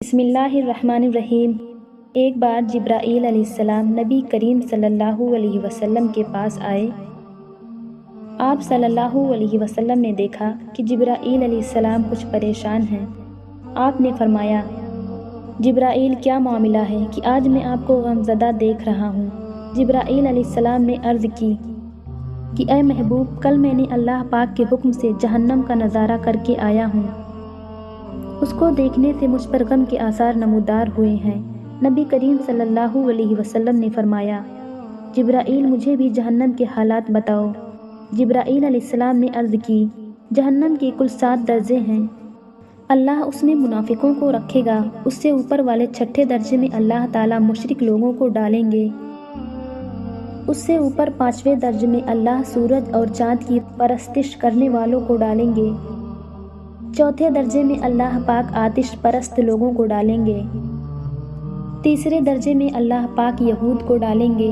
بسم اللہ الرحمن الرحیم۔ ایک بار جبرائیل علیہ السلام نبی کریم صلی اللہ علیہ وسلم کے پاس آئے۔ آپ صلی اللہ علیہ وسلم نے دیکھا کہ جبرائیل علیہ السلام کچھ پریشان ہیں۔ آپ نے فرمایا، جبرائیل کیا معاملہ ہے کہ آج میں آپ کو غمزدہ دیکھ رہا ہوں؟ جبرائیل علیہ السلام نے عرض کی کہ اے محبوب، کل میں نے اللہ پاک کے حکم سے جہنم کا نظارہ کر کے آیا ہوں۔ اس کو دیکھنے سے مجھ پر غم کے آثار نمودار ہوئے ہیں۔ نبی کریم صلی اللہ علیہ وسلم نے فرمایا، جبرائیل مجھے بھی جہنم کے حالات بتاؤ۔ جبرائیل علیہ السلام نے عرض کی، جہنم کے کل 7 درجے ہیں۔ اللہ اس میں منافقوں کو رکھے گا، اس سے اوپر والے 6 درجے میں اللہ تعالیٰ مشرک لوگوں کو ڈالیں گے۔ اس سے اوپر 5ویں درجے میں اللہ سورج اور چاند کی پرستش کرنے والوں کو ڈالیں گے۔ 4تھے درجے میں اللہ پاک آتش پرست لوگوں کو ڈالیں گے۔ 3رے درجے میں اللہ پاک یہود کو ڈالیں گے۔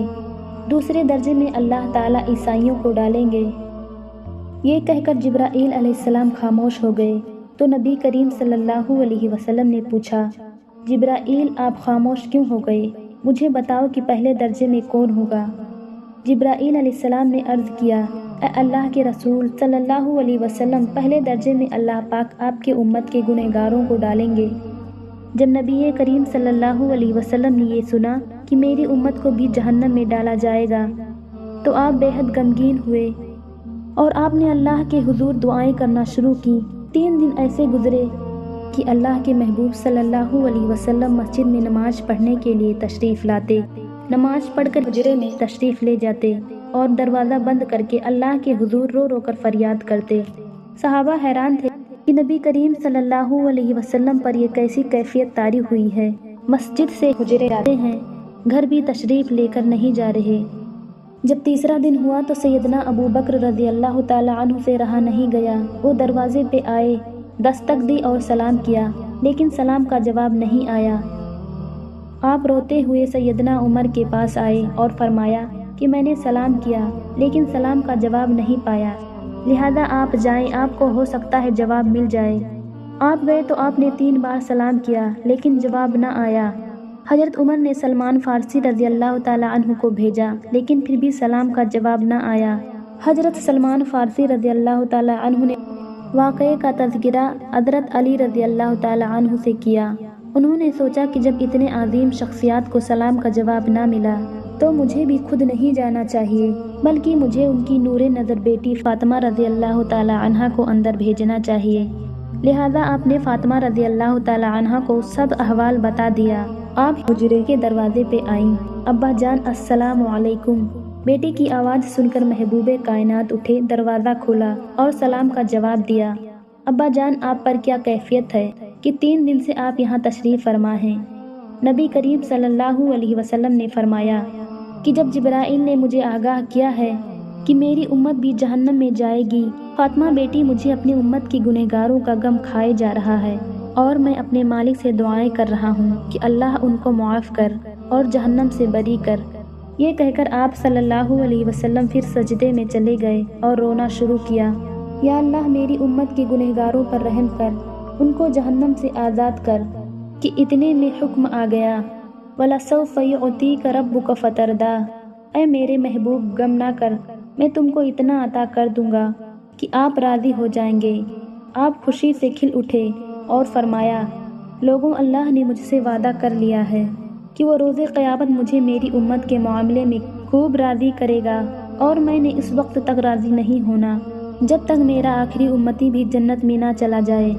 2 درجے میں اللہ تعالیٰ عیسائیوں کو ڈالیں گے۔ یہ کہہ کر جبرائیل علیہ السلام خاموش ہو گئے تو نبی کریم صلی اللہ علیہ وسلم نے پوچھا، جبرائیل آپ خاموش کیوں ہو گئے؟ مجھے بتاؤ کہ پہلے درجے میں کون ہوگا؟ جبرائیل علیہ السلام نے عرض کیا، اے اللہ کے رسول صلی اللہ علیہ وسلم، پہلے درجے میں اللہ پاک آپ کے امت کے گنہگاروں کو ڈالیں گے۔ جب نبی کریم صلی اللہ علیہ وسلم نے یہ سنا کہ میری امت کو بھی جہنم میں ڈالا جائے گا تو آپ بے حد غمگین ہوئے اور آپ نے اللہ کے حضور دعائیں کرنا شروع کی۔ 3 دن ایسے گزرے کہ اللہ کے محبوب صلی اللہ علیہ وسلم مسجد میں نماز پڑھنے کے لیے تشریف لاتے، نماز پڑھ کر حجرے میں تشریف لے جاتے اور دروازہ بند کر کے اللہ کے حضور رو رو کر فریاد کرتے۔ صحابہ حیران تھے کہ نبی کریم صلی اللہ علیہ وسلم پر یہ کیسی کیفیت طاری ہوئی ہے، مسجد سے حجرے جاتے ہیں، گھر بھی تشریف لے کر نہیں جا رہے۔ جب تیسرا دن ہوا تو سیدنا ابو بکر رضی اللہ تعالی عنہ سے رہا نہیں گیا، وہ دروازے پہ آئے، دستک دی اور سلام کیا، لیکن سلام کا جواب نہیں آیا۔ آپ روتے ہوئے سیدنا عمر کے پاس آئے اور فرمایا کہ میں نے سلام کیا لیکن سلام کا جواب نہیں پایا، لہذا آپ جائیں، آپ کو ہو سکتا ہے جواب مل جائے۔ آپ گئے تو آپ نے 3 بار سلام کیا لیکن جواب نہ آیا۔ حضرت عمر نے سلمان فارسی رضی اللہ تعالی عنہ کو بھیجا لیکن پھر بھی سلام کا جواب نہ آیا۔ حضرت سلمان فارسی رضی اللہ تعالی عنہ نے واقعے کا تذکرہ حضرت علی رضی اللہ تعالی عنہ سے کیا۔ انہوں نے سوچا کہ جب اتنے عظیم شخصیات کو سلام کا جواب نہ ملا تو مجھے بھی خود نہیں جانا چاہیے، بلکہ مجھے ان کی نور نظر بیٹی فاطمہ رضی اللہ تعالی عنہا کو اندر بھیجنا چاہیے۔ لہذا آپ نے فاطمہ رضی اللہ تعالی عنہا کو سب احوال بتا دیا۔ آپ حجرے کے دروازے پہ آئیں، ابا جان السلام علیکم۔ بیٹی کی آواز سن کر محبوب کائنات اٹھے، دروازہ کھولا اور سلام کا جواب دیا۔ ابا جان، آپ پر کیا کیفیت ہے کہ 3 دن سے آپ یہاں تشریف فرما ہیں؟ نبی کریم صلی اللہ علیہ وسلم نے فرمایا کہ جب جبرائیل نے مجھے آگاہ کیا ہے کہ میری امت بھی جہنم میں جائے گی، فاطمہ بیٹی مجھے اپنی امت کی گنہگاروں کا غم کھائے جا رہا ہے اور میں اپنے مالک سے دعائیں کر رہا ہوں کہ اللہ ان کو معاف کر اور جہنم سے بری کر۔ یہ کہہ کر آپ صلی اللہ علیہ وسلم پھر سجدے میں چلے گئے اور رونا شروع کیا، یا اللہ میری امت کے گنہگاروں پر رحم کر، ان کو جہنم سے آزاد کر۔ کہ اتنے میں حکم آ گیا، وَلَسَوْفَ يُعْطِيكَ رَبُّكَ فَتَرْضَىٰ، اے میرے محبوب غم نہ کر، میں تم کو اتنا عطا کر دوں گا کہ آپ راضی ہو جائیں گے۔ آپ خوشی سے کھل اٹھے اور فرمایا، لوگوں، اللہ نے مجھ سے وعدہ کر لیا ہے کہ وہ روز قیامت مجھے میری امت کے معاملے میں خوب راضی کرے گا، اور میں نے اس وقت تک راضی نہیں ہونا جب تک میرا آخری امتی بھی جنت میں نہ چلا جائے۔